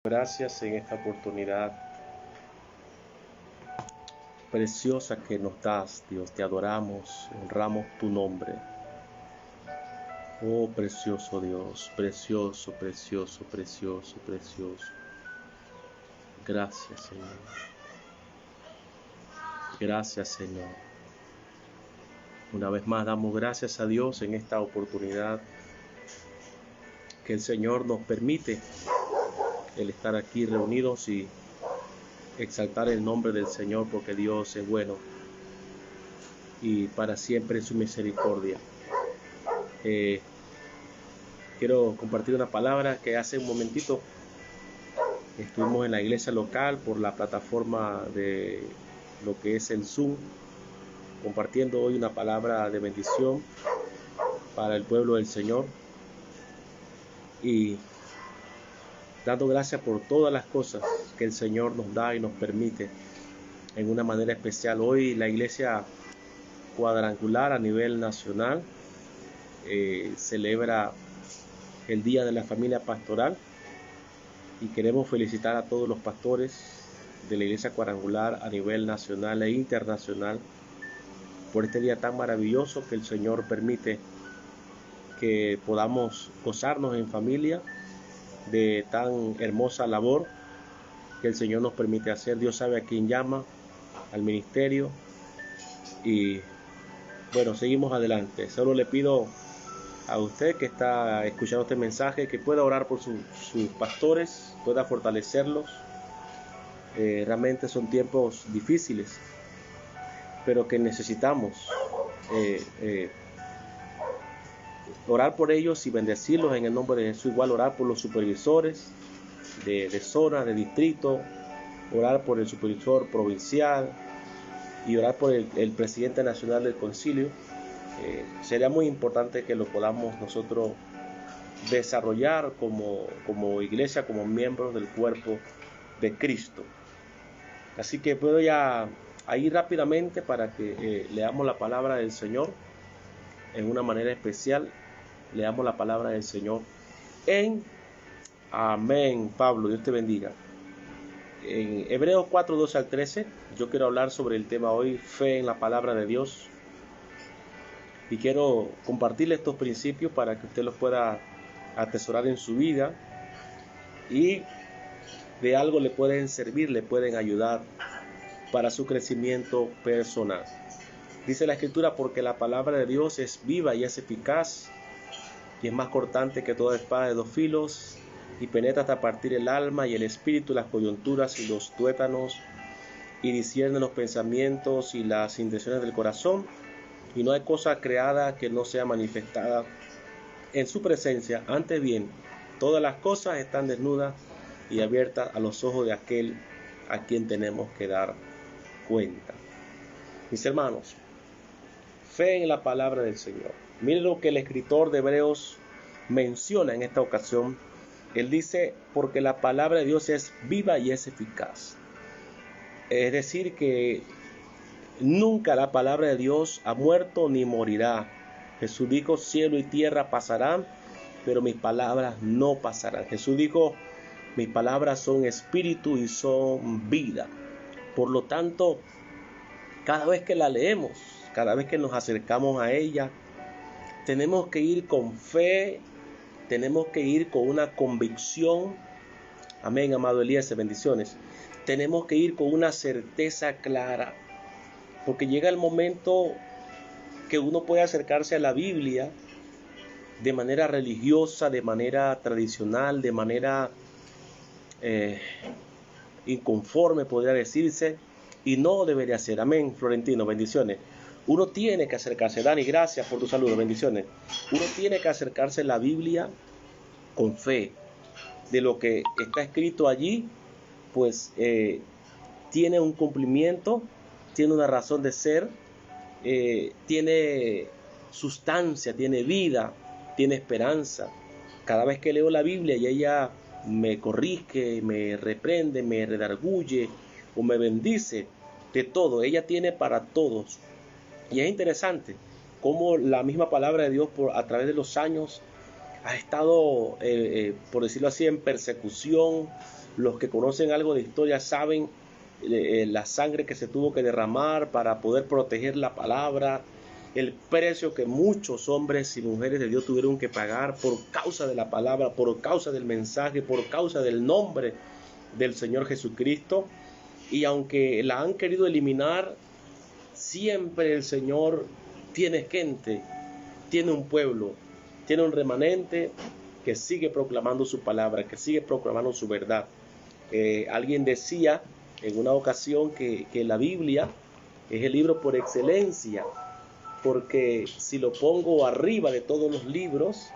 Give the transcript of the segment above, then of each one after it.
Gracias en esta oportunidad preciosa que nos das, Dios. Te adoramos, honramos tu nombre. Oh, precioso Dios, precioso, precioso, precioso, precioso. Gracias, Señor. Gracias, Señor. Una vez más damos gracias a Dios en esta oportunidad que el Señor nos permite el estar aquí reunidos y exaltar el nombre del Señor, porque Dios es bueno y para siempre su misericordia. Quiero compartir una palabra que hace un momentito estuvimos en la iglesia local por la plataforma de lo que es el Zoom, compartiendo hoy una palabra de bendición para el pueblo del Señor y dando gracias por todas las cosas que el Señor nos da y nos permite en una manera especial. Hoy la iglesia cuadrangular a nivel nacional celebra el Día de la Familia Pastoral y queremos felicitar a todos los pastores de la iglesia cuadrangular a nivel nacional e internacional por este día tan maravilloso que el Señor permite que podamos gozarnos en familia de tan hermosa labor que el Señor nos permite hacer. Dios sabe a quién llama al ministerio y bueno, seguimos adelante. Solo le pido a usted que está escuchando este mensaje que pueda orar por sus pastores, pueda fortalecerlos. Realmente son tiempos difíciles, pero que necesitamos orar por ellos y bendecirlos en el nombre de Jesús. Igual orar por los supervisores de zona, de distrito, orar por el supervisor provincial y orar por el presidente nacional del concilio. Sería muy importante que lo podamos nosotros desarrollar como iglesia, como miembros del cuerpo de Cristo. Así que puedo ya ir rápidamente para que leamos la palabra del Señor en una manera especial. Leamos la palabra del Señor en Amén. Pablo, Dios te bendiga. En Hebreos 4, 12 al 13, yo quiero hablar sobre el tema hoy, fe en la palabra de Dios. Y quiero compartirle estos principios para que usted los pueda atesorar en su vida y de algo le pueden servir, le pueden ayudar para su crecimiento personal. Dice la Escritura: porque la palabra de Dios es viva y es eficaz y es más cortante que toda espada de dos filos y penetra hasta partir el alma y el espíritu, las coyunturas y los tuétanos, y discierne los pensamientos y las intenciones del corazón. Y no hay cosa creada que no sea manifestada en su presencia. Antes bien, todas las cosas están desnudas y abiertas a los ojos de aquel a quien tenemos que dar cuenta. Mis hermanos, fe en la palabra del Señor. Miren lo que el escritor de Hebreos menciona en esta ocasión. Él dice: porque la palabra de Dios es viva y es eficaz. Es decir, que nunca la palabra de Dios ha muerto ni morirá. Jesús dijo: cielo y tierra pasarán, pero mis palabras no pasarán. Jesús dijo: mis palabras son espíritu y son vida. Por lo tanto, cada vez que la leemos, cada vez que nos acercamos a ella, tenemos que ir con fe, tenemos que ir con una convicción. Amén, amado Elías, bendiciones. Tenemos que ir con una certeza clara, porque llega el momento que uno puede acercarse a la Biblia de manera religiosa, de manera tradicional, de manera inconforme, podría decirse, y no debería ser. Amén, Florentino, bendiciones. Uno tiene que acercarse. Dani, gracias por tu saludo, bendiciones. Uno tiene que acercarse a la Biblia con fe. De lo que está escrito allí, pues tiene un cumplimiento, tiene una razón de ser, tiene sustancia, tiene vida, tiene esperanza. Cada vez que leo la Biblia y ella me corrige, me reprende, me redarguye o me bendice, de todo, ella tiene para todos. Y es interesante cómo la misma palabra de Dios a través de los años ha estado, por decirlo así, en persecución, Los que conocen algo de historia saben la sangre que se tuvo que derramar para poder proteger la palabra, el precio que muchos hombres y mujeres de Dios tuvieron que pagar por causa de la palabra, por causa del mensaje, por causa del nombre del Señor Jesucristo. Y aunque la han querido eliminar, siempre el Señor tiene gente, tiene un pueblo, tiene un remanente que sigue proclamando su palabra, que sigue proclamando su verdad. Alguien decía en una ocasión que la Biblia es el libro por excelencia, porque si lo pongo arriba de todos los libros,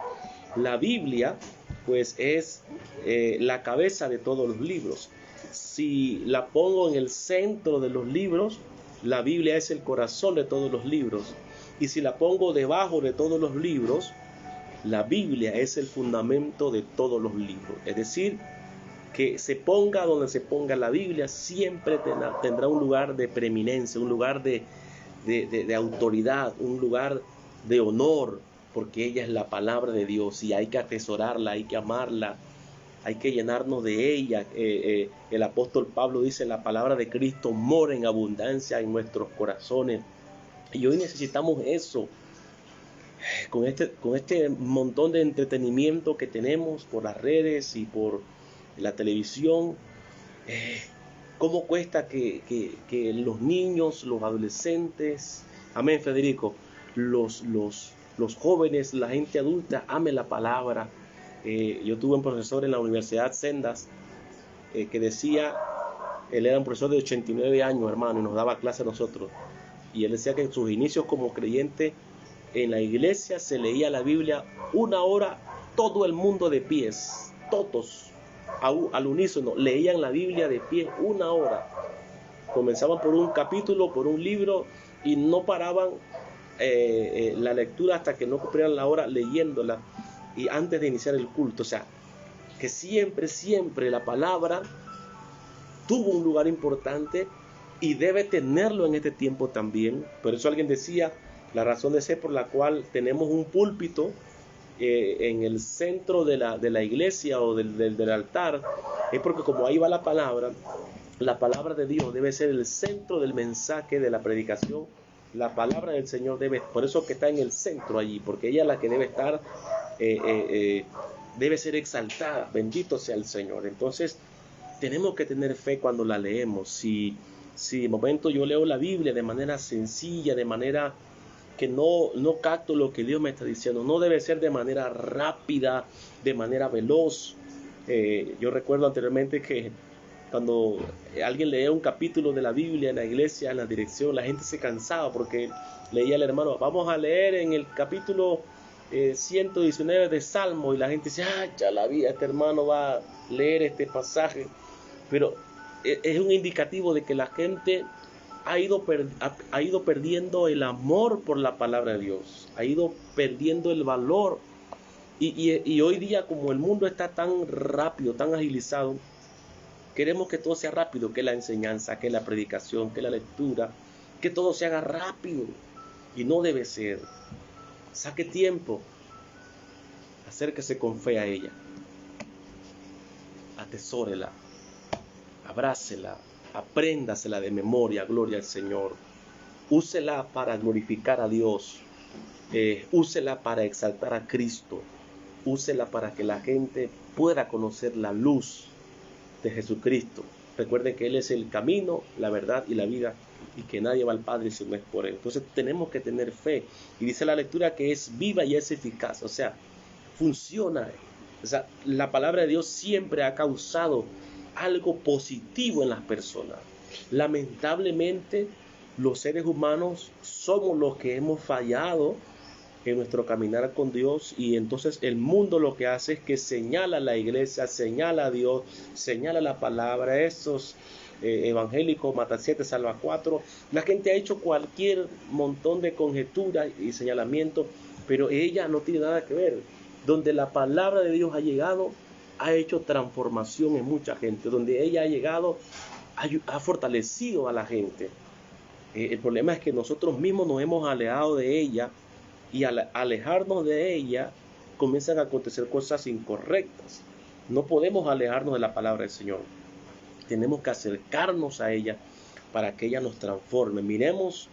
la Biblia pues es la cabeza de todos los libros. Si la pongo en el centro de los libros, la Biblia es el corazón de todos los libros. Y si la pongo debajo de todos los libros, la Biblia es el fundamento de todos los libros. Es decir, que se ponga donde se ponga la Biblia, siempre tendrá un lugar de preeminencia, un lugar de autoridad, un lugar de honor, porque ella es la palabra de Dios y hay que atesorarla, hay que amarla, hay que llenarnos de ella. El apóstol Pablo dice: la palabra de Cristo mora en abundancia en nuestros corazones. Y hoy necesitamos eso. Con este montón de entretenimiento que tenemos por las redes y por la televisión, ¿cómo cuesta que los niños, los adolescentes, amén, Federico, los jóvenes, la gente adulta ame la palabra? Yo tuve un profesor en la Universidad Sendas que decía, él era un profesor de 89 años, hermano, y nos daba clase a nosotros. Y él decía que en sus inicios como creyente en la iglesia se leía la Biblia 1 hora, todo el mundo de pies, todos al unísono leían la Biblia de pie 1 hora. Comenzaban por un capítulo, por un libro, y no paraban la lectura hasta que no cumplieran la hora leyéndola, y antes de iniciar el culto. O sea, que siempre la palabra tuvo un lugar importante y debe tenerlo en este tiempo también. Por eso alguien decía, la razón de ser por la cual tenemos un púlpito en el centro de la iglesia o del altar, es porque como ahí va la palabra de Dios debe ser el centro del mensaje, de la predicación. La palabra del Señor por eso que está en el centro allí, porque ella es la que debe estar, debe ser exaltada. Bendito sea el Señor. Entonces tenemos que tener fe cuando la leemos. Si de momento yo leo la Biblia de manera sencilla, de manera que no capto lo que Dios me está diciendo, no debe ser de manera rápida, de manera veloz. Yo recuerdo anteriormente que cuando alguien leía un capítulo de la Biblia en la iglesia, en la dirección, la gente se cansaba porque leía el hermano, vamos a leer en el capítulo 119 de Salmo, y la gente dice, ya la vida, este hermano va a leer este pasaje. Pero es un indicativo de que la gente ha ido perdiendo el amor por la palabra de Dios, ha ido perdiendo el valor. Y hoy día, como el mundo está tan rápido, tan agilizado, queremos que todo sea rápido, que la enseñanza, que la predicación, que la lectura, que todo se haga rápido. Y no debe ser. Saque tiempo, acérquese con fe a ella, atesórela, abrácela, apréndasela de memoria, gloria al Señor. Úsela para glorificar a Dios, úsela para exaltar a Cristo, úsela para que la gente pueda conocer la luz de Jesucristo. Recuerden que Él es el camino, la verdad y la vida, y que nadie va al Padre si no es por Él. Entonces tenemos que tener fe. Y dice la lectura que es viva y es eficaz, o sea, funciona. O sea, la palabra de Dios siempre ha causado algo positivo en las personas. Lamentablemente, los seres humanos somos los que hemos fallado en nuestro caminar con Dios, y entonces el mundo lo que hace es que señala a la iglesia, señala a Dios, señala la palabra. Esos evangélicos, mata 7, salva 4. La gente ha hecho cualquier montón de conjeturas y señalamientos, pero ella no tiene nada que ver. Donde la palabra de Dios ha llegado, ha hecho transformación en mucha gente. Donde ella ha llegado, ha fortalecido a la gente. El problema es que nosotros mismos nos hemos alejado de ella, y al alejarnos de ella comienzan a acontecer cosas incorrectas. No podemos alejarnos de la palabra del Señor. Tenemos que acercarnos a ella para que ella nos transforme. Miremos,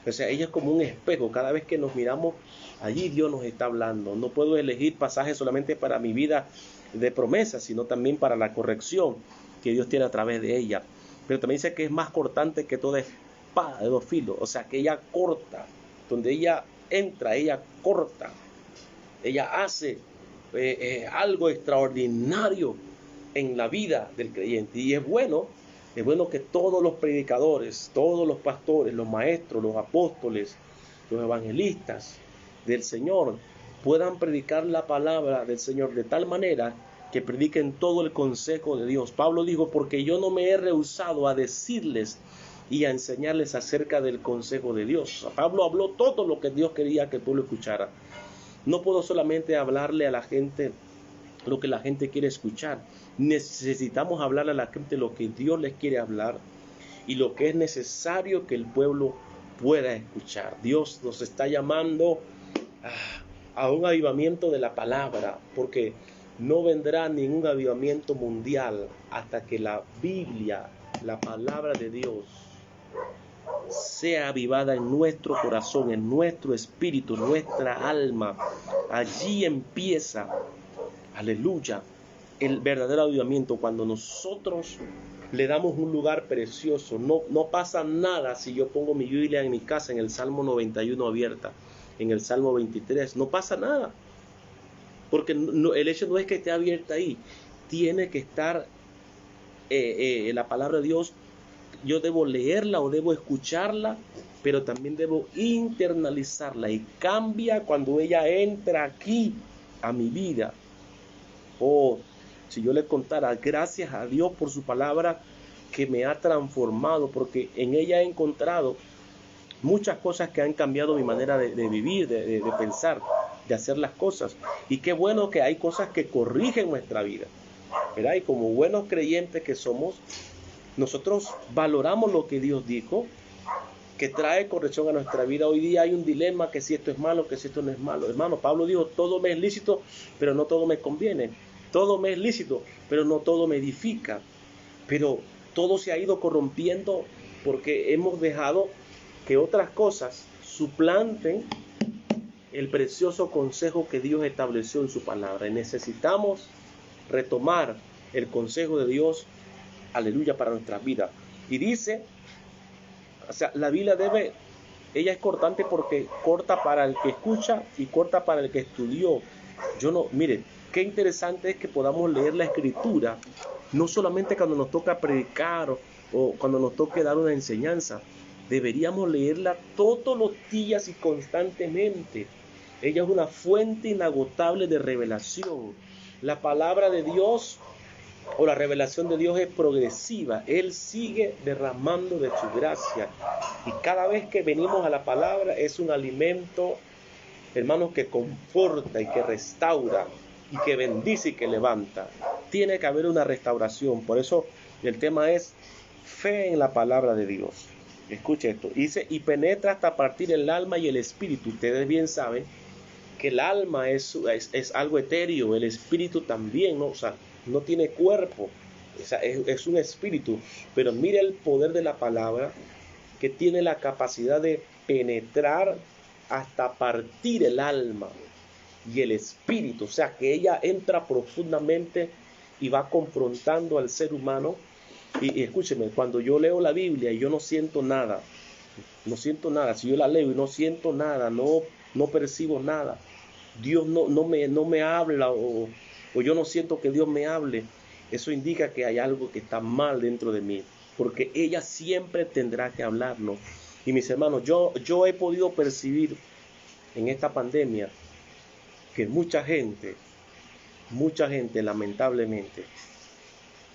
o sea, ella es como un espejo. Cada vez que nos miramos, allí Dios nos está hablando. No puedo elegir pasajes solamente para mi vida de promesa, sino también para la corrección que Dios tiene a través de ella. Pero también dice que es más cortante que toda espada de dos filos. O sea, que ella corta. Donde ella entra, ella corta. Ella hace algo extraordinario en la vida del creyente. Y es bueno que todos los predicadores, todos los pastores, los maestros, los apóstoles, los evangelistas del Señor puedan predicar la palabra del Señor de tal manera que prediquen todo el consejo de Dios. Pablo dijo, porque yo no me he rehusado a decirles y a enseñarles acerca del consejo de Dios. O sea, Pablo habló todo lo que Dios quería que el pueblo escuchara. No puedo solamente hablarle a la gente lo que la gente quiere escuchar. Necesitamos hablarle a la gente lo que Dios les quiere hablar y lo que es necesario que el pueblo pueda escuchar. Dios nos está llamando a un avivamiento de la palabra, porque no vendrá ningún avivamiento mundial hasta que la Biblia, la palabra de Dios, sea avivada en nuestro corazón, en nuestro espíritu, en nuestra alma. Allí empieza, aleluya, el verdadero avivamiento, cuando nosotros le damos un lugar precioso. No pasa nada si yo pongo mi Biblia en mi casa, en el Salmo 91 abierta, en el Salmo 23, no pasa nada, porque el hecho no es que esté abierta ahí, tiene que estar la palabra de Dios. Yo debo leerla o debo escucharla, pero también debo internalizarla, y cambia cuando ella entra aquí a mi vida. Si yo le contara, gracias a Dios por su palabra que me ha transformado, porque en ella he encontrado muchas cosas que han cambiado mi manera de vivir, de pensar, de hacer las cosas. Y qué bueno que hay cosas que corrigen nuestra vida, ¿verdad? Y como buenos creyentes que somos, nosotros valoramos lo que Dios dijo, que trae corrección a nuestra vida. Hoy día hay un dilema, que si esto es malo, que si esto no es malo. Hermano, Pablo dijo, todo me es lícito, pero no todo me conviene. Todo me es lícito, pero no todo me edifica. Pero todo se ha ido corrompiendo porque hemos dejado que otras cosas suplanten el precioso consejo que Dios estableció en su palabra. Y necesitamos retomar el consejo de Dios, aleluya, para nuestras vidas. Y dice, o sea, la Biblia ella es cortante porque corta para el que escucha y corta para el que estudió. Mire, qué interesante es que podamos leer la Escritura, no solamente cuando nos toca predicar o cuando nos toque dar una enseñanza. Deberíamos leerla todos los días y constantemente. Ella es una fuente inagotable de revelación. La palabra de Dios o la revelación de Dios es progresiva. Él sigue derramando de su gracia. Y cada vez que venimos a la palabra es un alimento, hermanos, que conforta y que restaura y que bendice y que levanta. Tiene que haber una restauración. Por eso el tema es fe en la palabra de Dios. Escuche esto. Dice, y penetra hasta partir el alma y el espíritu. Ustedes bien saben que el alma es algo etéreo, el espíritu también, ¿no? O sea, no tiene cuerpo, o sea, es un espíritu. Pero mire el poder de la palabra, que tiene la capacidad de penetrar hasta partir el alma y el espíritu. O sea, que ella entra profundamente y va confrontando al ser humano. Y escúcheme, cuando yo leo la Biblia y yo no siento nada, si yo la leo y no siento nada, no percibo nada, Dios no me habla, o yo no siento que Dios me hable, eso indica que hay algo que está mal dentro de mí, porque ella siempre tendrá que hablarnos. Y mis hermanos, yo he podido percibir en esta pandemia que mucha gente lamentablemente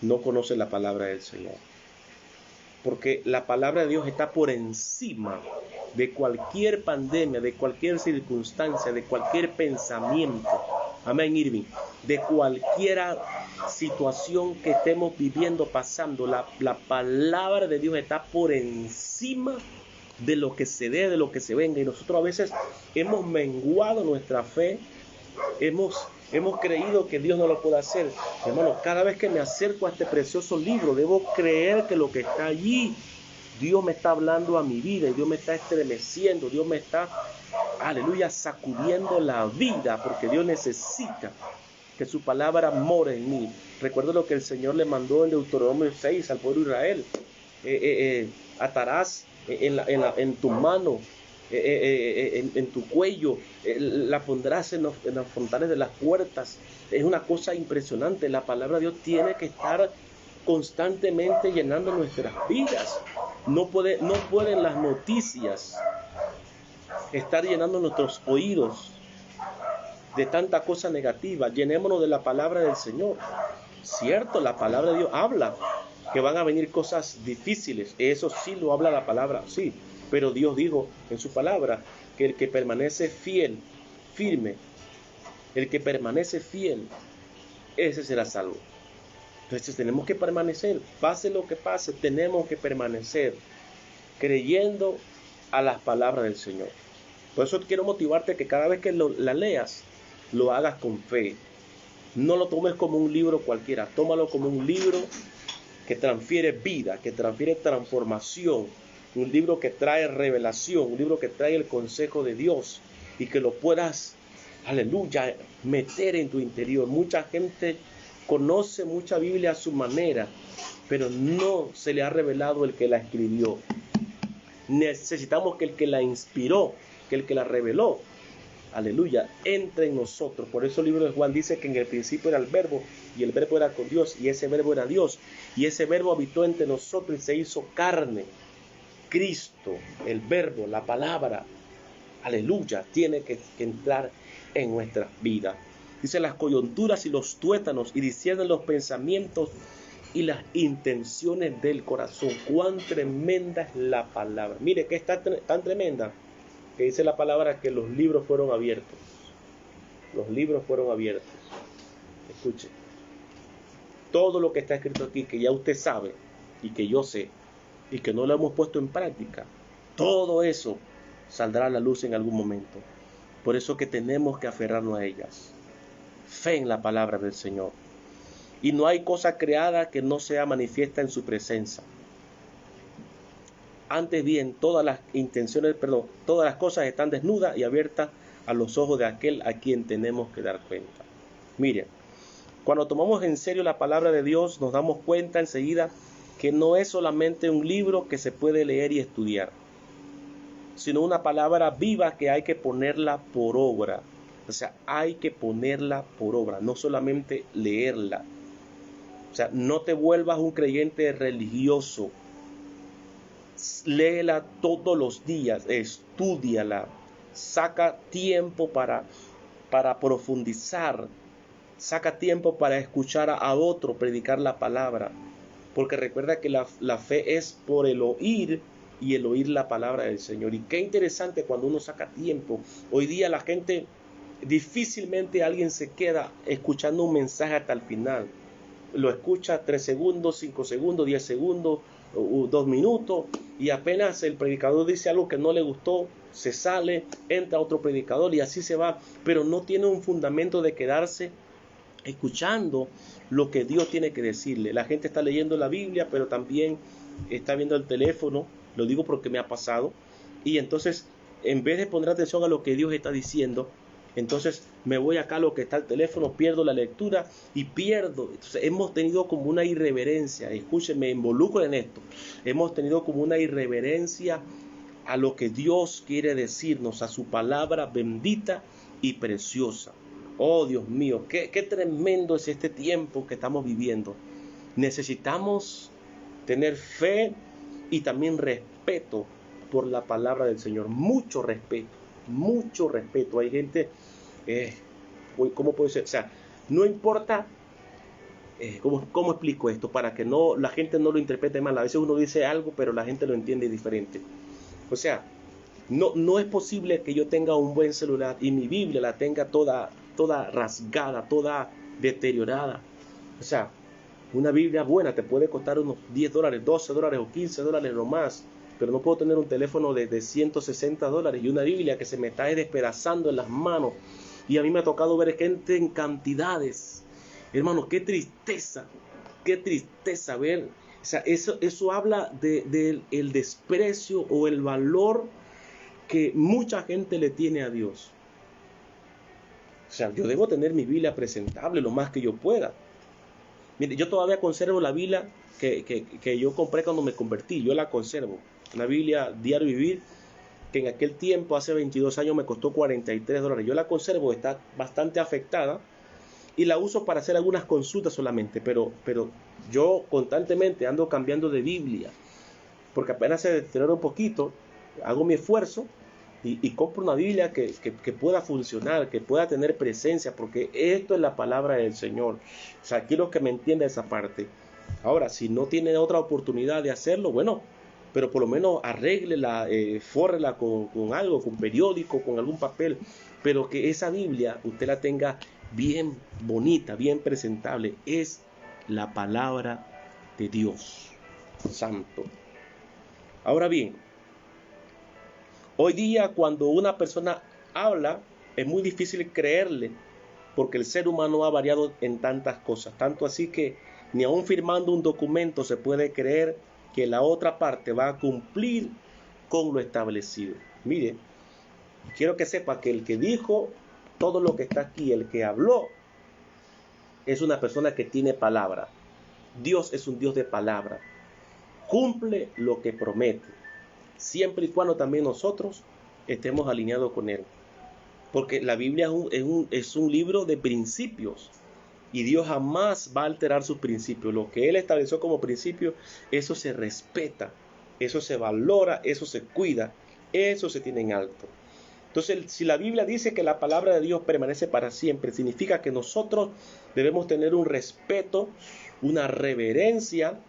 no conoce la palabra del Señor, porque la palabra de Dios está por encima de cualquier pandemia, de cualquier circunstancia, de cualquier pensamiento. Amén, Irving. De cualquier situación que estemos viviendo, pasando, la palabra de Dios está por encima de lo que se dé, de lo que se venga. Y nosotros a veces hemos menguado nuestra fe, hemos Hemos creído que Dios no lo puede hacer. Hermano, cada vez que me acerco a este precioso libro, debo creer que lo que está allí, Dios me está hablando a mi vida y Dios me está estremeciendo, Dios me está, aleluya, sacudiendo la vida, porque Dios necesita que su palabra more en mí. Recuerdo lo que el Señor le mandó en Deuteronomio 6 al pueblo de Israel. Atarás en tu mano, en tu cuello, la pondrás en los frontales de las puertas. Es una cosa impresionante. La palabra de Dios tiene que estar constantemente llenando nuestras vidas. No pueden las noticias estar llenando nuestros oídos de tanta cosa negativa. Llenémonos de la palabra del Señor. Cierto, la palabra de Dios habla que van a venir cosas difíciles. Eso sí lo habla la palabra, sí. Pero Dios dijo en su palabra que el que permanece fiel, firme, el que permanece fiel, ese será salvo. Entonces tenemos que permanecer, pase lo que pase, tenemos que permanecer creyendo a las palabras del Señor. Por eso quiero motivarte que cada vez que la leas, lo hagas con fe. No lo tomes como un libro cualquiera, tómalo como un libro que transfiere vida, que transfiere transformación, un libro que trae revelación, un libro que trae el consejo de Dios y que lo puedas, aleluya, meter en tu interior. Mucha gente conoce mucha Biblia a su manera, pero no se le ha revelado el que la escribió. Necesitamos que el que la inspiró, que el que la reveló, aleluya, entre en nosotros. Por eso el libro de Juan dice que en el principio era el verbo, y el verbo era con Dios, y ese verbo era Dios, y ese verbo habitó entre nosotros y se hizo carne. Cristo, el verbo, la palabra, aleluya, tiene que entrar en nuestras vidas. Dice las coyunturas y los tuétanos, y disciernen los pensamientos y las intenciones del corazón. Cuán tremenda es la palabra. Mire que está tan tremenda que dice la palabra que los libros fueron abiertos. Los libros fueron abiertos. Escuche. Todo lo que está escrito aquí, que ya usted sabe y que yo sé y que no lo hemos puesto en práctica, todo eso saldrá a la luz en algún momento. Por eso que tenemos que aferrarnos a ellas. Fe en la palabra del Señor. Y no hay cosa creada que no sea manifiesta en su presencia. Antes bien, todas las cosas están desnudas y abiertas a los ojos de aquel a quien tenemos que dar cuenta. Miren, cuando tomamos en serio la palabra de Dios, nos damos cuenta enseguida que no es solamente un libro que se puede leer y estudiar, sino una palabra viva que hay que ponerla por obra. O sea, hay que ponerla por obra, no solamente leerla. O sea, no te vuelvas un creyente religioso. Léela todos los días, estúdiala, saca tiempo para profundizar, saca tiempo para escuchar a otro predicar la palabra, porque recuerda que la fe es por el oír y el oír la palabra del Señor. Y qué interesante cuando uno saca tiempo. Hoy día la gente, difícilmente alguien se queda escuchando un mensaje hasta el final. Lo escucha 3 segundos, 5 segundos, 10 segundos, 2 minutos, y apenas el predicador dice algo que no le gustó, se sale, entra otro predicador y así se va, pero no tiene un fundamento de quedarse escuchando lo que Dios tiene que decirle. La gente está leyendo la Biblia, pero también está viendo el teléfono, lo digo porque me ha pasado, y entonces en vez de poner atención a lo que Dios está diciendo, entonces me voy acá a lo que está el teléfono, pierdo la lectura y pierdo. Entonces hemos tenido como una irreverencia, escúchenme, involucro en esto, hemos tenido como una irreverencia a lo que Dios quiere decirnos, a su palabra bendita y preciosa. Oh Dios mío, qué tremendo es este tiempo que estamos viviendo. Necesitamos tener fe y también respeto por la palabra del Señor, mucho respeto. Mucho respeto. Hay gente, ¿cómo puede ser? O sea, no importa, ¿cómo explico esto? Para que la gente no lo interprete mal. A veces uno dice algo, pero la gente lo entiende diferente. O sea, no es posible que yo tenga un buen celular y mi Biblia la tenga toda rasgada, toda deteriorada. O sea, una Biblia buena te puede costar unos $10, $12 o $15 o más. Pero no puedo tener un teléfono de $160 y una Biblia que se me está despedazando en las manos. Y a mí me ha tocado ver gente en cantidades. Hermano, qué tristeza ver. O sea, eso habla del desprecio o el valor que mucha gente le tiene a Dios. O sea, yo debo tener mi Biblia presentable lo más que yo pueda. Mire, yo todavía conservo la Biblia que yo compré cuando me convertí. Yo la conservo. Una Biblia Diario Vivir, que en aquel tiempo, hace 22 años, me costó $43. Yo la conservo, está bastante afectada y la uso para hacer algunas consultas solamente. Pero yo constantemente ando cambiando de Biblia, porque apenas se deteriora un poquito, hago mi esfuerzo y compro una Biblia que pueda funcionar, que pueda tener presencia, porque esto es la palabra del Señor. O sea, quiero que me entienda esa parte. Ahora, si no tiene otra oportunidad de hacerlo, bueno, pero por lo menos arréglela, fórrela con algo, con periódico, con algún papel, pero que esa Biblia usted la tenga bien bonita, bien presentable. Es la palabra de Dios santo. Ahora bien, hoy día cuando una persona habla es muy difícil creerle, porque el ser humano ha variado en tantas cosas, tanto así que ni aún firmando un documento se puede creer que la otra parte va a cumplir con lo establecido. Mire, quiero que sepa que el que dijo todo lo que está aquí, el que habló, es una persona que tiene palabra. Dios es un Dios de palabra. Cumple lo que promete, siempre y cuando también nosotros estemos alineados con Él. Porque la Biblia es un libro de principios. Y Dios jamás va a alterar sus principios. Lo que Él estableció como principio, eso se respeta, eso se valora, eso se cuida, eso se tiene en alto. Entonces, si la Biblia dice que la palabra de Dios permanece para siempre, significa que nosotros debemos tener un respeto, una reverencia,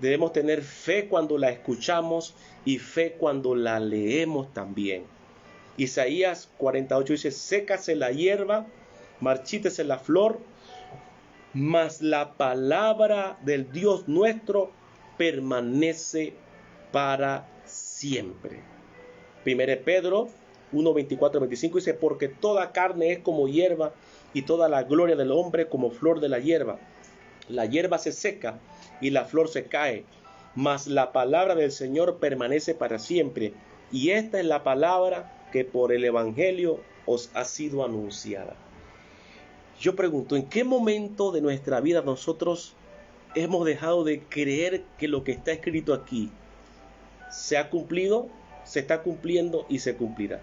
debemos tener fe cuando la escuchamos y fe cuando la leemos también. Isaías 48 dice: sécase la hierba, marchítese la flor, mas la palabra del Dios nuestro permanece para siempre. 1 Pedro 1, 24, 25 dice: porque toda carne es como hierba, y toda la gloria del hombre como flor de la hierba. La hierba se seca y la flor se cae, mas la palabra del Señor permanece para siempre. Y esta es la palabra que por el Evangelio os ha sido anunciada. Yo pregunto, ¿en qué momento de nuestra vida nosotros hemos dejado de creer que lo que está escrito aquí se ha cumplido, se está cumpliendo y se cumplirá?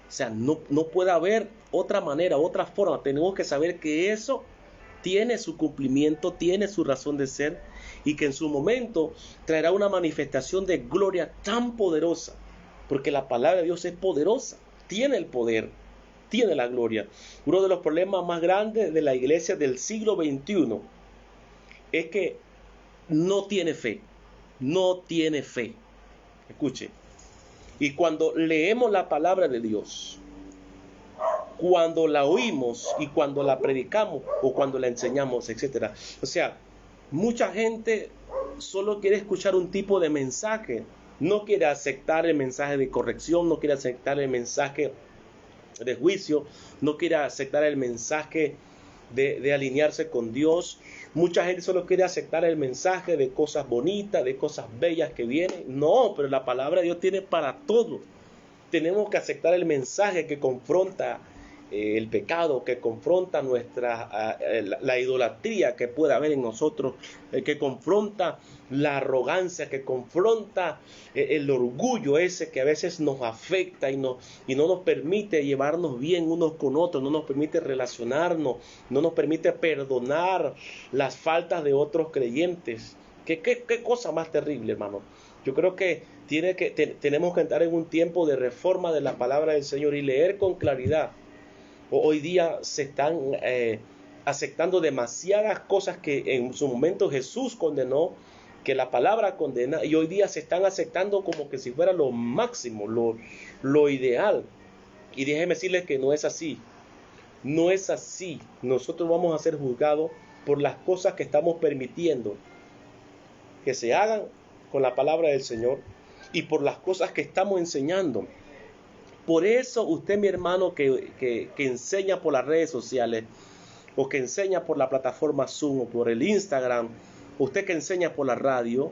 O sea, no puede haber otra manera, otra forma. Tenemos que saber que eso tiene su cumplimiento, tiene su razón de ser, y que en su momento traerá una manifestación de gloria tan poderosa, porque la palabra de Dios es poderosa, tiene el poder, tiene la gloria. Uno de los problemas más grandes de la iglesia del siglo XXI es que no tiene fe. Escuche, y cuando leemos la palabra de Dios, cuando la oímos y cuando la predicamos o cuando la enseñamos, etc. O sea, mucha gente solo quiere escuchar un tipo de mensaje, no quiere aceptar el mensaje de corrección, no quiere aceptar el mensaje de juicio, no quiere aceptar el mensaje de alinearse con Dios. Mucha gente solo quiere aceptar el mensaje de cosas bonitas, de cosas bellas que vienen. No, pero la palabra de Dios tiene para todo. Tenemos que aceptar el mensaje que confronta el pecado, que confronta la idolatría que puede haber en nosotros, que confronta la arrogancia, que confronta el orgullo ese que a veces nos afecta y no nos permite llevarnos bien unos con otros, no nos permite relacionarnos, no nos permite perdonar las faltas de otros creyentes. ¿Qué cosa más terrible, hermano? Yo creo que tenemos que entrar en un tiempo de reforma de la palabra del Señor y leer con claridad. Hoy día se están aceptando demasiadas cosas que en su momento Jesús condenó, que la palabra condena, y hoy día se están aceptando como que si fuera lo máximo, lo ideal. Y déjeme decirles que no es así. No es así. Nosotros vamos a ser juzgados por las cosas que estamos permitiendo que se hagan con la palabra del Señor y por las cosas que estamos enseñando. Por eso usted, mi hermano, que enseña por las redes sociales, o que enseña por la plataforma Zoom, o por el Instagram, usted que enseña por la radio,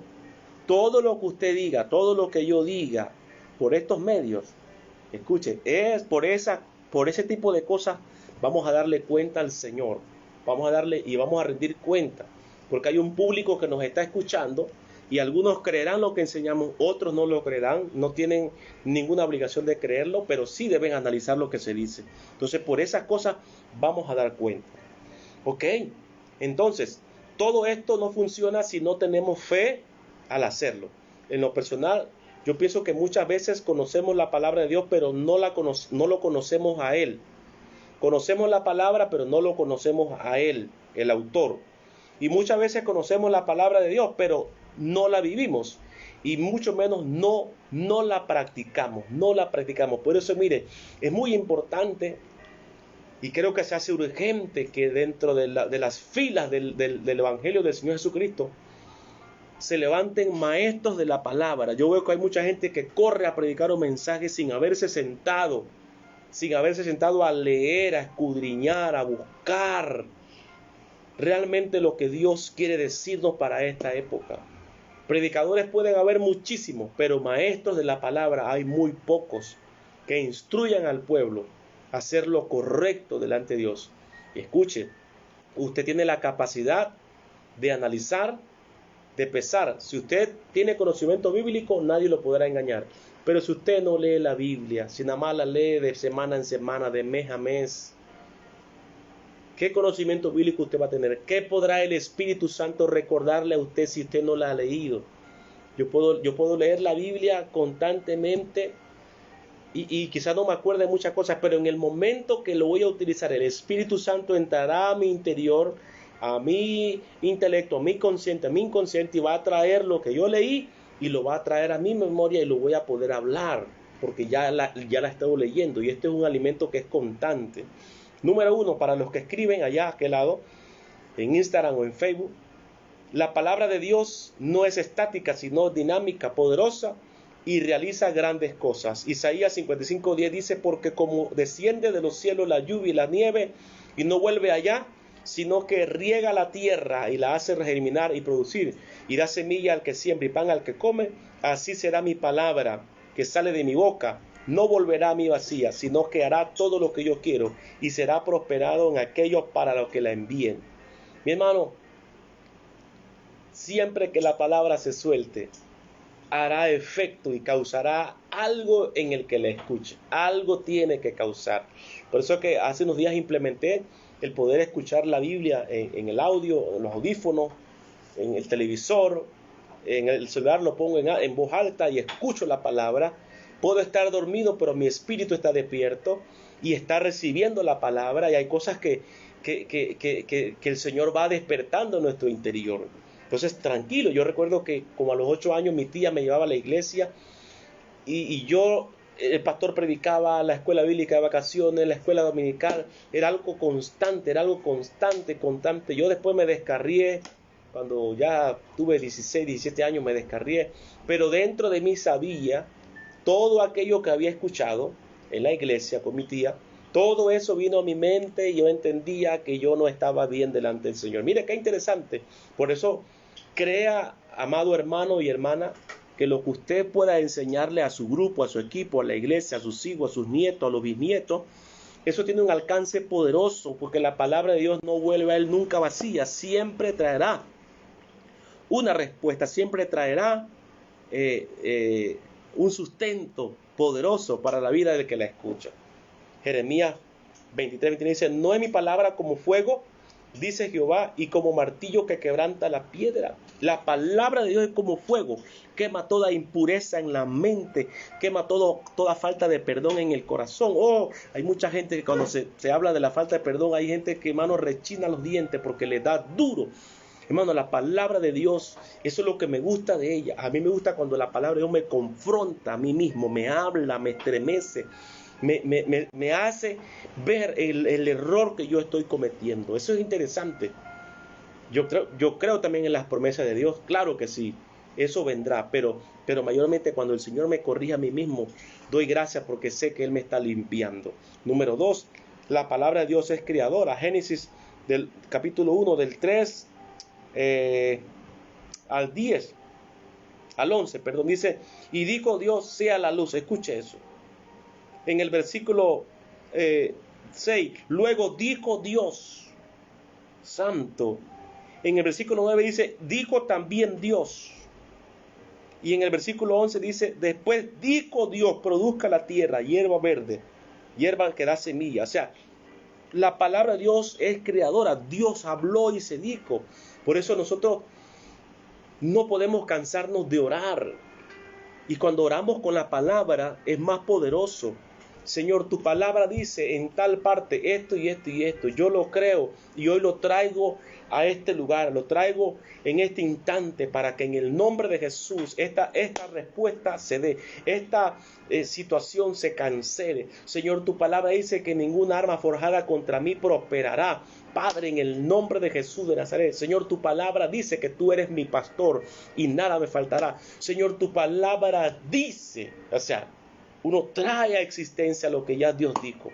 todo lo que usted diga, todo lo que yo diga por estos medios, escuche, es por ese tipo de cosas vamos a darle cuenta al Señor. Vamos a rendir cuenta, porque hay un público que nos está escuchando y algunos creerán lo que enseñamos, otros no lo creerán, no tienen ninguna obligación de creerlo, pero sí deben analizar lo que se dice. Entonces, por esas cosas vamos a dar cuenta. ¿Ok? Entonces, todo esto no funciona si no tenemos fe al hacerlo. En lo personal, yo pienso que muchas veces conocemos la palabra de Dios, pero no lo conocemos a Él. Conocemos la palabra, pero no lo conocemos a Él, el autor. Y muchas veces conocemos la palabra de Dios, pero no la vivimos. Y mucho menos no la practicamos, Por eso, mire, es muy importante y creo que se hace urgente que dentro de las filas del Evangelio del Señor Jesucristo se levanten maestros de la palabra. Yo veo que hay mucha gente que corre a predicar un mensaje sin haberse sentado a leer, a escudriñar, a buscar realmente lo que Dios quiere decirnos para esta época. Predicadores pueden haber muchísimos, pero maestros de la palabra hay muy pocos que instruyan al pueblo a hacer lo correcto delante de Dios. Y escuche, usted tiene la capacidad de analizar, de pesar. Si usted tiene conocimiento bíblico, nadie lo podrá engañar. Pero si usted no lee la Biblia, si nada más la lee de semana en semana, de mes a mes, ¿qué conocimiento bíblico usted va a tener? ¿Qué podrá el Espíritu Santo recordarle a usted si usted no la ha leído? Yo puedo leer la Biblia constantemente y quizás no me acuerde de muchas cosas, pero en el momento que lo voy a utilizar, el Espíritu Santo entrará a mi interior, a mi intelecto, a mi inconsciente y va a traer lo que yo leí y lo va a traer a mi memoria y lo voy a poder hablar porque ya la he estado leyendo y este es un alimento que es constante. Número 1, para los que escriben allá a aquel lado, en Instagram o en Facebook, la palabra de Dios no es estática, sino dinámica, poderosa y realiza grandes cosas. Isaías 55:10 dice, porque como desciende de los cielos la lluvia y la nieve y no vuelve allá, sino que riega la tierra y la hace germinar y producir, y da semilla al que siembra y pan al que come, así será mi palabra que sale de mi boca. No volverá a mí vacía, sino que hará todo lo que yo quiero y será prosperado en aquellos para los que la envíen. Mi hermano, siempre que la palabra se suelte, hará efecto y causará algo en el que la escuche. Algo tiene que causar. Por eso que hace unos días implementé el poder escuchar la Biblia en el audio, en los audífonos, en el televisor, en el celular lo pongo en voz alta y escucho la palabra. Puedo estar dormido, pero mi espíritu está despierto y está recibiendo la palabra y hay cosas que el Señor va despertando en nuestro interior. Entonces, tranquilo, yo recuerdo que como a los 8 años mi tía me llevaba a la iglesia y el pastor predicaba, la escuela bíblica de vacaciones, la escuela dominical, era algo constante. Yo después me descarrié, cuando ya tuve 16, 17 años me descarrié, pero dentro de mí sabía todo aquello que había escuchado en la iglesia con mi tía, todo eso vino a mi mente y yo entendía que yo no estaba bien delante del Señor. Mire qué interesante. Por eso crea, amado hermano y hermana, que lo que usted pueda enseñarle a su grupo, a su equipo, a la iglesia, a sus hijos, a sus nietos, a los bisnietos, eso tiene un alcance poderoso, porque la palabra de Dios no vuelve a él nunca vacía, siempre traerá una respuesta, siempre traerá un sustento poderoso para la vida del que la escucha. Jeremías 23:29 dice, no es mi palabra como fuego, dice Jehová, y como martillo que quebranta la piedra. La palabra de Dios es como fuego, quema toda impureza en la mente, quema toda falta de perdón en el corazón. Hay mucha gente que cuando se habla de la falta de perdón, hay gente que, hermano, rechina los dientes porque le da duro. Hermano, la palabra de Dios, eso es lo que me gusta de ella. A mí me gusta cuando la palabra de Dios me confronta a mí mismo, me habla, me estremece, me hace ver el error que yo estoy cometiendo. Eso es interesante. Yo creo también en las promesas de Dios, claro que sí. eso vendrá, pero mayormente cuando el Señor me corrige a mí mismo, doy gracias porque sé que Él me está limpiando. Número 2, la palabra de Dios es creadora. Génesis del capítulo 1, del 3 al 10, al 11, perdón, dice, y dijo Dios, sea la luz. Escuche eso. En el versículo 6, luego dijo Dios, santo. En el versículo 9 dice, dijo también Dios. Y en el versículo 11 dice, después dijo Dios, produzca la tierra hierba verde, hierba que da semilla. O sea, la palabra de Dios es creadora. Dios habló y se dijo. Por eso nosotros no podemos cansarnos de orar. Y cuando oramos con la palabra es más poderoso. Señor, tu palabra dice en tal parte esto y esto y esto. Yo lo creo y hoy lo traigo a este lugar, lo traigo en este instante para que en el nombre de Jesús esta respuesta se dé, esta situación se cancele. Señor, tu palabra dice que ninguna arma forjada contra mí prosperará. Padre, en el nombre de Jesús de Nazaret, Señor, tu palabra dice que tú eres mi pastor y nada me faltará. Señor, tu palabra dice, o sea, uno trae a existencia lo que ya Dios dijo.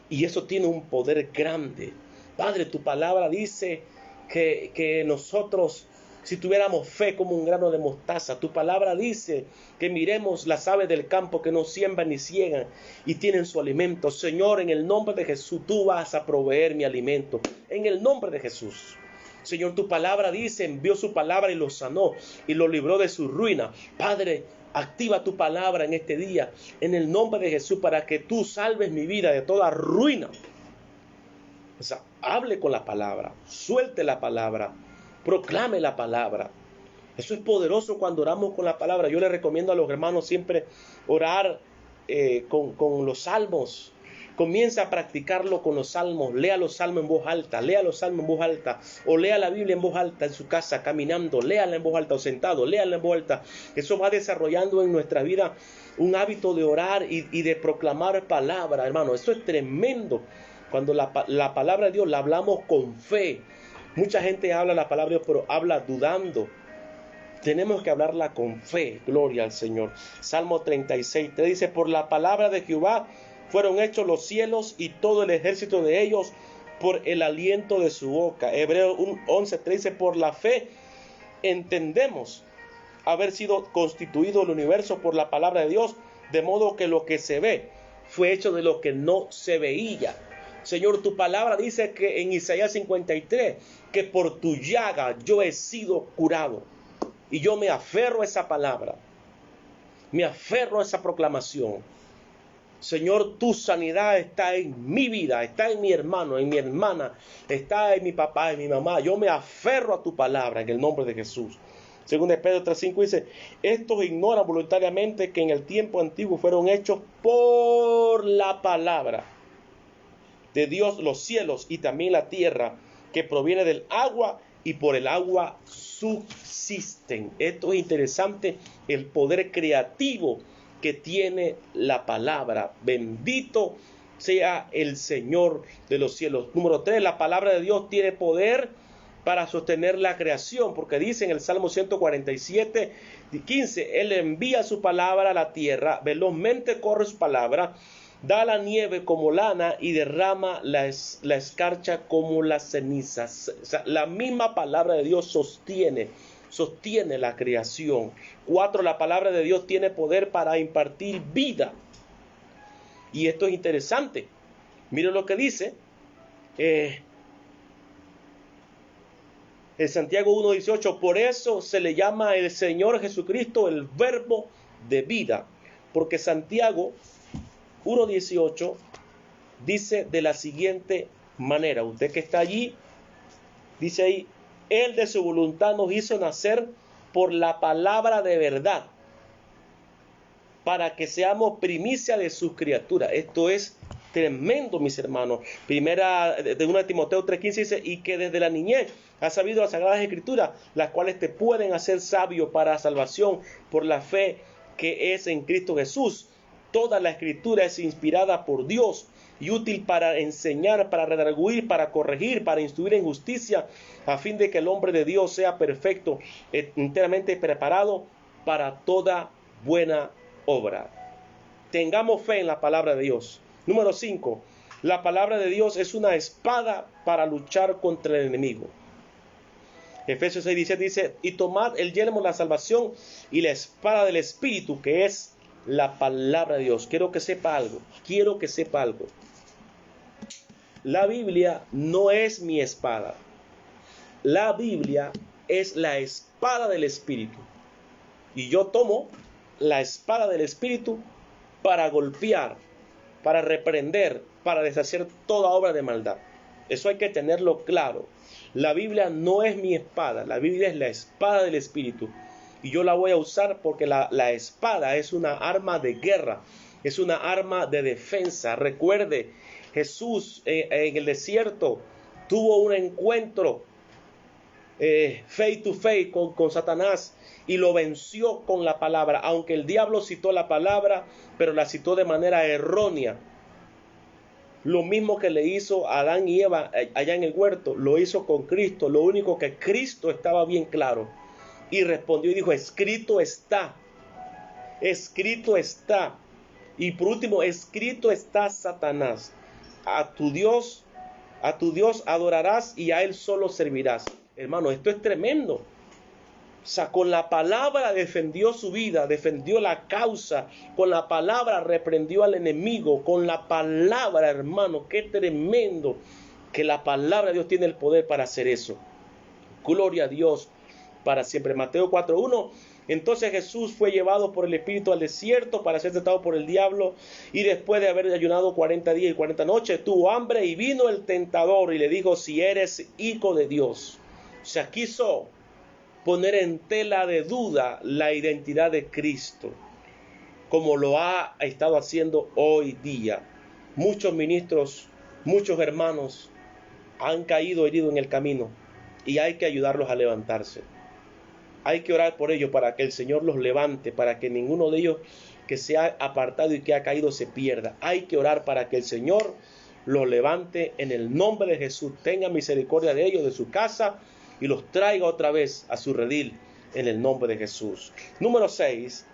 Y eso tiene un poder grande. Padre, tu palabra dice que nosotros, si tuviéramos fe como un grano de mostaza, tu palabra dice que miremos las aves del campo que no siembran ni ciegan y tienen su alimento. Señor, en el nombre de Jesús, tú vas a proveer mi alimento. En el nombre de Jesús. Señor, tu palabra dice, envió su palabra y lo sanó y lo libró de su ruina. Padre, activa tu palabra en este día, en el nombre de Jesús, para que tú salves mi vida de toda ruina. O sea, hable con la palabra, suelte la palabra, proclame la palabra. Eso es poderoso cuando oramos con la palabra. Yo le recomiendo a los hermanos siempre orar con los salmos. Comienza a practicarlo con los salmos. Lea los salmos en voz alta, lea los salmos en voz alta, o lea la Biblia en voz alta en su casa, caminando, léala en voz alta o sentado, léala en voz alta. Eso va desarrollando en nuestra vida un hábito de orar y de proclamar palabra, hermano. Eso es tremendo. Cuando la palabra de Dios la hablamos con fe. Mucha gente habla la palabra de Dios, pero habla dudando. Tenemos que hablarla con fe. Gloria al Señor. Salmo 36 te dice, por la palabra de Jehová fueron hechos los cielos y todo el ejército de ellos por el aliento de su boca. Hebreos 11 te dice, por la fe entendemos haber sido constituido el universo por la palabra de Dios, de modo que lo que se ve fue hecho de lo que no se veía. Señor, tu palabra dice que en Isaías 53, que por tu llaga yo he sido curado. Y yo me aferro a esa palabra, me aferro a esa proclamación. Señor, tu sanidad está en mi vida, está en mi hermano, en mi hermana, está en mi papá, en mi mamá. Yo me aferro a tu palabra en el nombre de Jesús. Según Pedro 3:5 dice, estos ignoran voluntariamente que en el tiempo antiguo fueron hechos por la palabra de Dios los cielos y también la tierra, que proviene del agua y por el agua subsisten. Esto es interesante, el poder creativo que tiene la palabra. Bendito sea el Señor de los cielos. Número 3, la palabra de Dios tiene poder para sostener la creación, porque dice en el Salmo 147:15, Él envía su palabra a la tierra, velozmente corre su palabra, da la nieve como lana y derrama la escarcha como las cenizas. O sea, la misma palabra de Dios sostiene la creación. 4, la palabra de Dios tiene poder para impartir vida. Y esto es interesante. Miren lo que dice en Santiago 1:18, por eso se le llama el Señor Jesucristo el verbo de vida, porque Santiago 1:18 dice de la siguiente manera, usted que está allí, dice ahí, Él de su voluntad nos hizo nacer por la palabra de verdad, para que seamos primicia de sus criaturas. Esto es tremendo, mis hermanos. Primera de 1 Timoteo 3:15 dice, y que desde la niñez has sabido las sagradas escrituras, las cuales te pueden hacer sabio para salvación por la fe que es en Cristo Jesús. Toda la escritura es inspirada por Dios y útil para enseñar, para redarguir, para corregir, para instruir en justicia, a fin de que el hombre de Dios sea perfecto, enteramente preparado para toda buena obra. Tengamos fe en la palabra de Dios. Número 5. La palabra de Dios es una espada para luchar contra el enemigo. Efesios 6:17 dice, y tomad el yelmo de la salvación y la espada del Espíritu, que es la palabra de Dios. Quiero que sepa algo. La Biblia no es mi espada. La Biblia es la espada del Espíritu. Y yo tomo la espada del Espíritu para golpear, para reprender, para deshacer toda obra de maldad. Eso hay que tenerlo claro. La Biblia no es mi espada, la Biblia es la espada del Espíritu. Y yo la voy a usar porque la espada es una arma de guerra, es una arma de defensa. Recuerde, Jesús en el desierto tuvo un encuentro face to face con Satanás y lo venció con la palabra, aunque el diablo citó la palabra, pero la citó de manera errónea. Lo mismo que le hizo a Adán y Eva allá en el huerto, lo hizo con Cristo. Lo único que Cristo estaba bien claro. Y respondió y dijo, escrito está. Escrito está. Y por último, escrito está, Satanás. A tu Dios adorarás y a él solo servirás. Hermano, esto es tremendo. O sea, con la palabra defendió su vida, defendió la causa, con la palabra reprendió al enemigo, con la palabra, hermano, qué tremendo que la palabra de Dios tiene el poder para hacer eso. Gloria a Dios para siempre. Mateo 4:1. Entonces Jesús fue llevado por el Espíritu al desierto para ser tentado por el diablo, y después de haber ayunado 40 días y 40 noches, tuvo hambre, y vino el tentador y le dijo, si eres hijo de Dios. O sea, quiso poner en tela de duda la identidad de Cristo, como lo ha estado haciendo hoy día. Muchos ministros, muchos hermanos han caído heridos en el camino y hay que ayudarlos a levantarse. Hay que orar por ellos para que el Señor los levante, para que ninguno de ellos que se ha apartado y que ha caído se pierda. Hay que orar para que el Señor los levante en el nombre de Jesús. Tenga misericordia de ellos, de su casa, y los traiga otra vez a su redil en el nombre de Jesús. Número 6.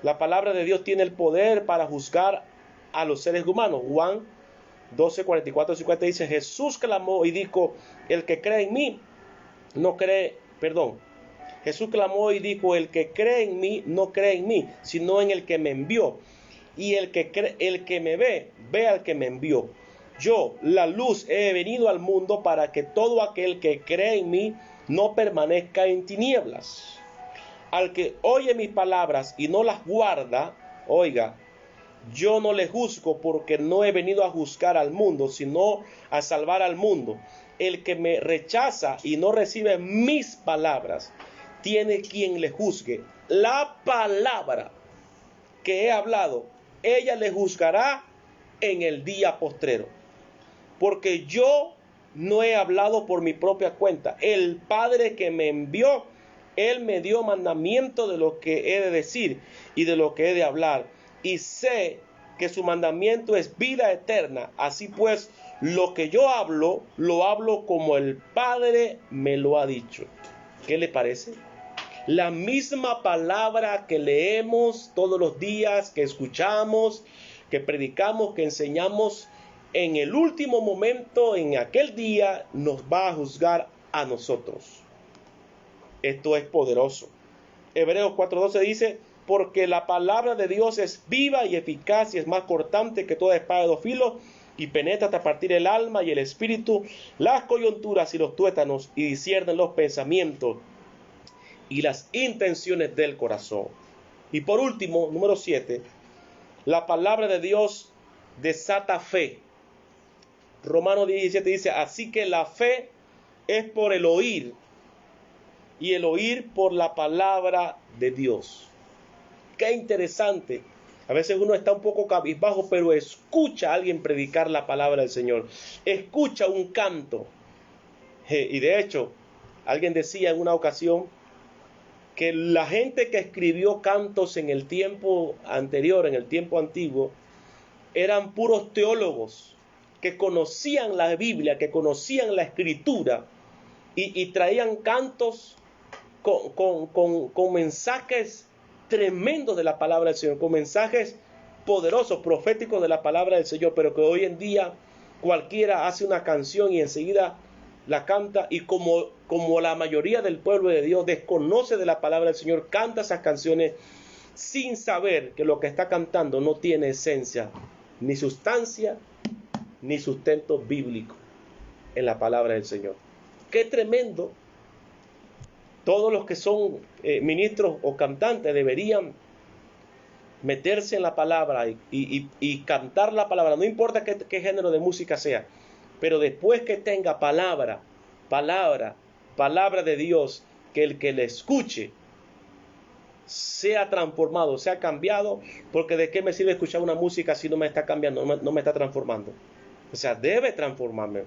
La palabra de Dios tiene el poder para juzgar a los seres humanos. Juan 12:44-50 dice, Jesús clamó y dijo, el que cree en mí, Jesús clamó y dijo, el que cree en mí, no cree en mí, sino en el que me envió. Y el que me ve al que me envió. Yo, la luz, he venido al mundo para que todo aquel que cree en mí no permanezca en tinieblas. Al que oye mis palabras y no las guarda, oiga, yo no le juzgo, porque no he venido a juzgar al mundo, sino a salvar al mundo. El que me rechaza y no recibe mis palabras, tiene quien le juzgue. La palabra que he hablado, ella le juzgará en el día postrero. Porque yo no he hablado por mi propia cuenta. El Padre que me envió, Él me dio mandamiento de lo que he de decir y de lo que he de hablar. Y sé que su mandamiento es vida eterna. Así pues, lo que yo hablo, lo hablo como el Padre me lo ha dicho. ¿Qué le parece? La misma palabra que leemos todos los días, que escuchamos, que predicamos, que enseñamos, en el último momento, en aquel día, nos va a juzgar a nosotros. Esto es poderoso. Hebreos 4:12 dice, porque la palabra de Dios es viva y eficaz y es más cortante que toda espada de dos filos, y penetra hasta partir el alma y el espíritu, las coyunturas y los tuétanos, y discierne los pensamientos y las intenciones del corazón. Y por último, número 7, la palabra de Dios desata fe. Romanos 17 dice, así que la fe es por el oír, y el oír por la palabra de Dios. Qué interesante. A veces uno está un poco cabizbajo, pero escucha a alguien predicar la palabra del Señor. Escucha un canto. Y de hecho, alguien decía en una ocasión que la gente que escribió cantos en el tiempo anterior, en el tiempo antiguo, eran puros teólogos. que conocían la Biblia, que conocían la Escritura y traían cantos con mensajes tremendos de la palabra del Señor, con mensajes poderosos, proféticos de la palabra del Señor, pero que hoy en día cualquiera hace una canción y enseguida la canta, y como la mayoría del pueblo de Dios desconoce de la palabra del Señor, canta esas canciones sin saber que lo que está cantando no tiene esencia, ni sustancia, ni sustento bíblico en la palabra del Señor. ¡Qué tremendo! Todos los que son ministros o cantantes deberían meterse en la palabra y cantar la palabra, no importa qué género de música sea, pero después que tenga palabra de Dios, que el que le escuche sea transformado, sea cambiado, porque de qué me sirve escuchar una música si no me está cambiando, no me está transformando. O sea, debe transformarme.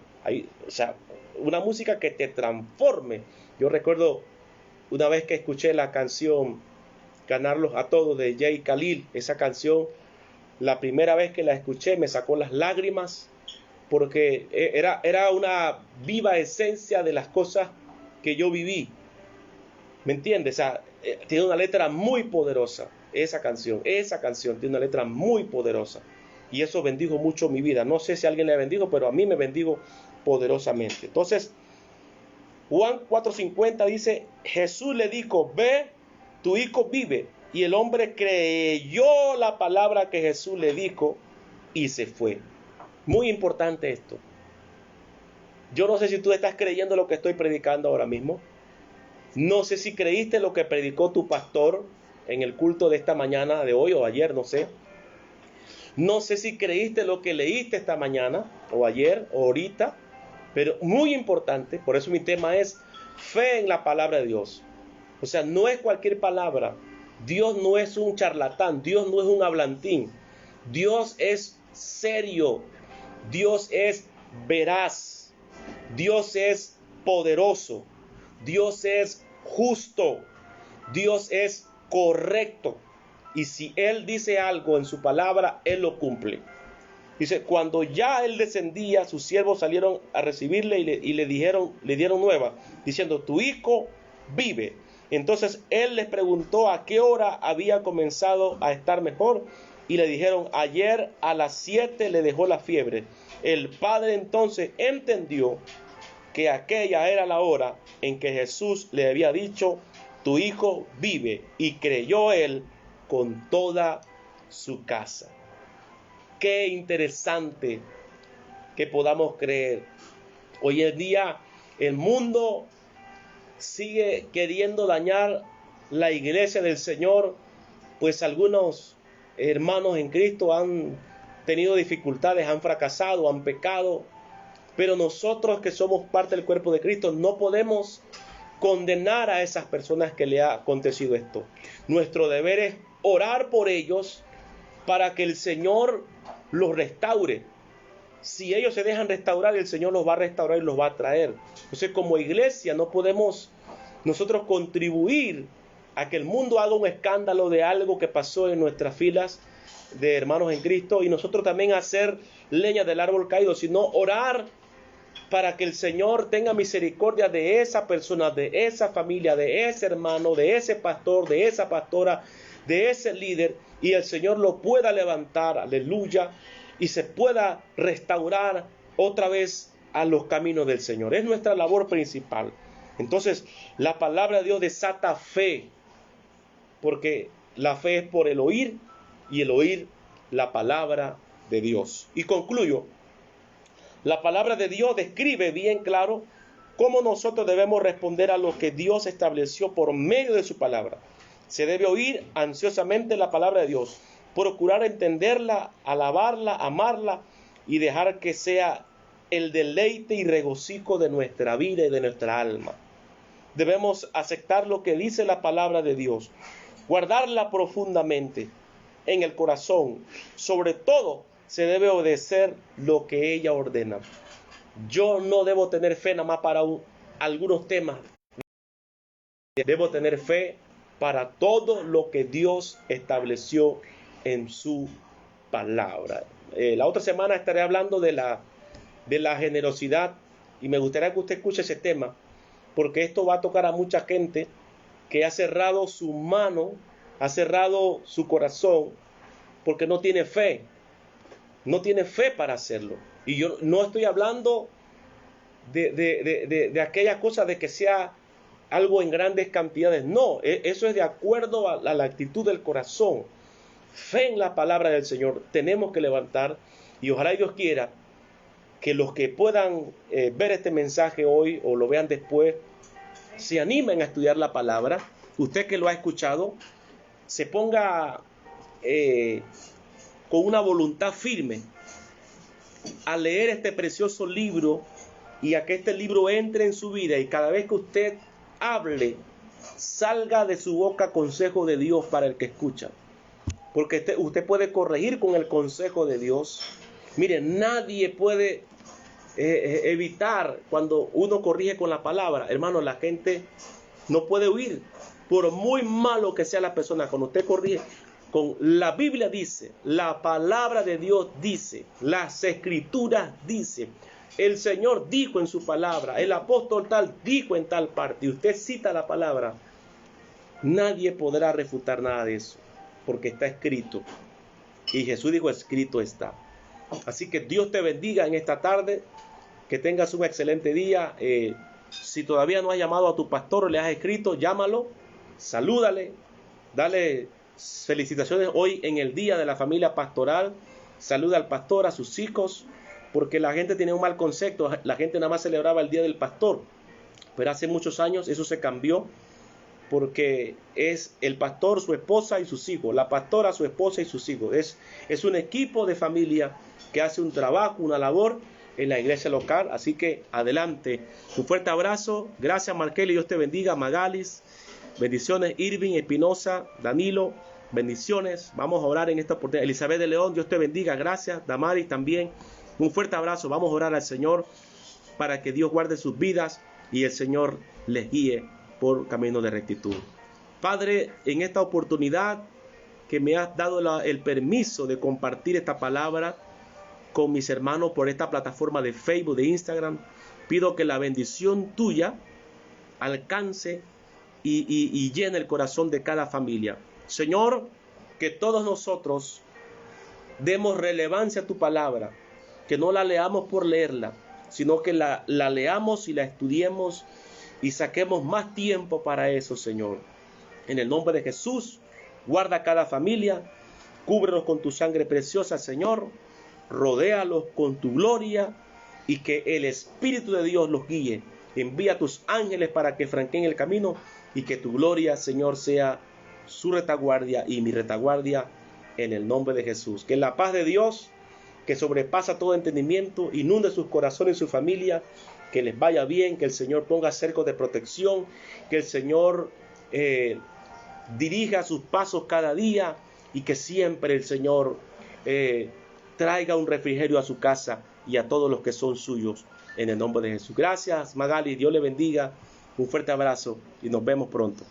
O sea, una música que te transforme. Yo recuerdo una vez que escuché la canción Ganarlos a Todos de Jay Khalil. Esa canción, la primera vez que la escuché me sacó las lágrimas, porque era una viva esencia de las cosas que yo viví. ¿Me entiendes? O sea, tiene una letra muy poderosa. Esa canción tiene una letra muy poderosa. Y eso bendijo mucho mi vida. No sé si a alguien le bendijo, pero a mí me bendijo poderosamente. Entonces, Juan 4:50 dice, Jesús le dijo, ve, tu hijo vive. Y el hombre creyó la palabra que Jesús le dijo y se fue. Muy importante esto. Yo no sé si tú estás creyendo lo que estoy predicando ahora mismo. No sé si creíste lo que predicó tu pastor en el culto de esta mañana, de hoy o ayer, no sé. No sé si creíste lo que leíste esta mañana o ayer o ahorita. Pero muy importante, por eso mi tema es fe en la palabra de Dios. O sea, no es cualquier palabra. Dios no es un charlatán, Dios no es un hablantín. Dios es serio, Dios es veraz, Dios es poderoso, Dios es justo, Dios es correcto. Y si Él dice algo en su palabra, Él lo cumple. Dice, cuando ya Él descendía, sus siervos salieron a recibirle y le dieron nueva, diciendo, tu hijo vive. Entonces Él les preguntó a qué hora había comenzado a estar mejor, y le dijeron, ayer a las 7 le dejó la fiebre. El padre entonces entendió que aquella era la hora en que Jesús le había dicho, tu hijo vive, y creyó él con toda su casa. Qué interesante que podamos creer. Hoy en día el mundo sigue queriendo dañar la iglesia del Señor, pues algunos hermanos en Cristo han tenido dificultades, han fracasado, han pecado, pero nosotros que somos parte del cuerpo de Cristo no podemos condenar a esas personas que le ha acontecido esto. Nuestro deber es orar por ellos para que el Señor los restaure. Si ellos se dejan restaurar, el Señor los va a restaurar y los va a traer. Entonces, como iglesia no podemos nosotros contribuir a que el mundo haga un escándalo de algo que pasó en nuestras filas de hermanos en Cristo, y nosotros también hacer leña del árbol caído, sino orar para que el Señor tenga misericordia de esa persona, de esa familia, de ese hermano, de ese pastor, de esa pastora, de ese líder, y el Señor lo pueda levantar, aleluya, y se pueda restaurar otra vez a los caminos del Señor. Es nuestra labor principal. Entonces, la palabra de Dios desata fe, porque la fe es por el oír, y el oír la palabra de Dios. Y concluyo, la palabra de Dios describe bien claro cómo nosotros debemos responder a lo que Dios estableció por medio de su palabra. Se debe oír ansiosamente la palabra de Dios, procurar entenderla, alabarla, amarla y dejar que sea el deleite y regocijo de nuestra vida y de nuestra alma. Debemos aceptar lo que dice la palabra de Dios, guardarla profundamente en el corazón. Sobre todo, se debe obedecer lo que ella ordena. Yo no debo tener fe nada más para algunos temas. Debo tener fe para todo lo que Dios estableció en su palabra. La otra semana estaré hablando de la de la generosidad. Y me gustaría que usted escuche ese tema, porque esto va a tocar a mucha gente que ha cerrado su mano, ha cerrado su corazón, porque no tiene fe. No tiene fe para hacerlo. Y yo no estoy hablando de aquella cosa de que sea algo en grandes cantidades. No, eso es de acuerdo a la actitud del corazón. Fe en la palabra del Señor tenemos que levantar, y ojalá Dios quiera que los que puedan ver este mensaje hoy o lo vean después, se animen a estudiar la palabra. Usted que lo ha escuchado, se ponga con una voluntad firme a leer este precioso libro y a que este libro entre en su vida, y cada vez que usted hable, salga de su boca consejo de Dios para el que escucha, porque usted puede corregir con el consejo de Dios. Mire, nadie puede evitar cuando uno corrige con la palabra. Hermano, la gente no puede huir, por muy malo que sea la persona. Cuando usted corrige con la Biblia, dice, la palabra de Dios dice, las escrituras dicen, el Señor dijo en su palabra, el apóstol tal dijo en tal parte, y usted cita la palabra, nadie podrá refutar nada de eso, porque está escrito. Y Jesús dijo, escrito está. Así que Dios te bendiga en esta tarde, que tengas un excelente día. Si todavía no has llamado a tu pastor o le has escrito, llámalo, salúdale, dale felicitaciones hoy en el día de la familia pastoral. Saluda al pastor, a sus hijos, porque la gente tiene un mal concepto. La gente nada más celebraba el día del pastor, pero hace muchos años eso se cambió, porque es el pastor, su esposa y sus hijos, la pastora, su esposa y sus hijos. Es un equipo de familia que hace un trabajo, una labor en la iglesia local. Así que adelante, un fuerte abrazo. Gracias, Marqueli, Dios te bendiga. Magalis, bendiciones. Irving Espinosa, Danilo, bendiciones. Vamos a orar en esta oportunidad. Elizabeth de León, Dios te bendiga. Gracias. Damaris también, un fuerte abrazo. Vamos a orar al Señor para que Dios guarde sus vidas y el Señor les guíe por camino de rectitud. Padre, en esta oportunidad que me has dado el permiso de compartir esta palabra con mis hermanos por esta plataforma de Facebook, de Instagram, pido que la bendición tuya alcance y llene el corazón de cada familia. Señor, que todos nosotros demos relevancia a tu palabra, que no la leamos por leerla, sino que la leamos y la estudiemos y saquemos más tiempo para eso, Señor. En el nombre de Jesús, guarda cada familia, cúbrelos con tu sangre preciosa, Señor, rodéalos con tu gloria, y que el Espíritu de Dios los guíe. Envía tus ángeles para que franqueen el camino, y que tu gloria, Señor, sea su retaguardia y mi retaguardia, en el nombre de Jesús. Que la paz de Dios, que sobrepasa todo entendimiento, inunde sus corazones y su familia. Que les vaya bien, que el Señor ponga cercos de protección, que el Señor dirija sus pasos cada día, y que siempre el Señor traiga un refrigerio a su casa y a todos los que son suyos, en el nombre de Jesús. Gracias, Magali, Dios le bendiga, un fuerte abrazo y nos vemos pronto.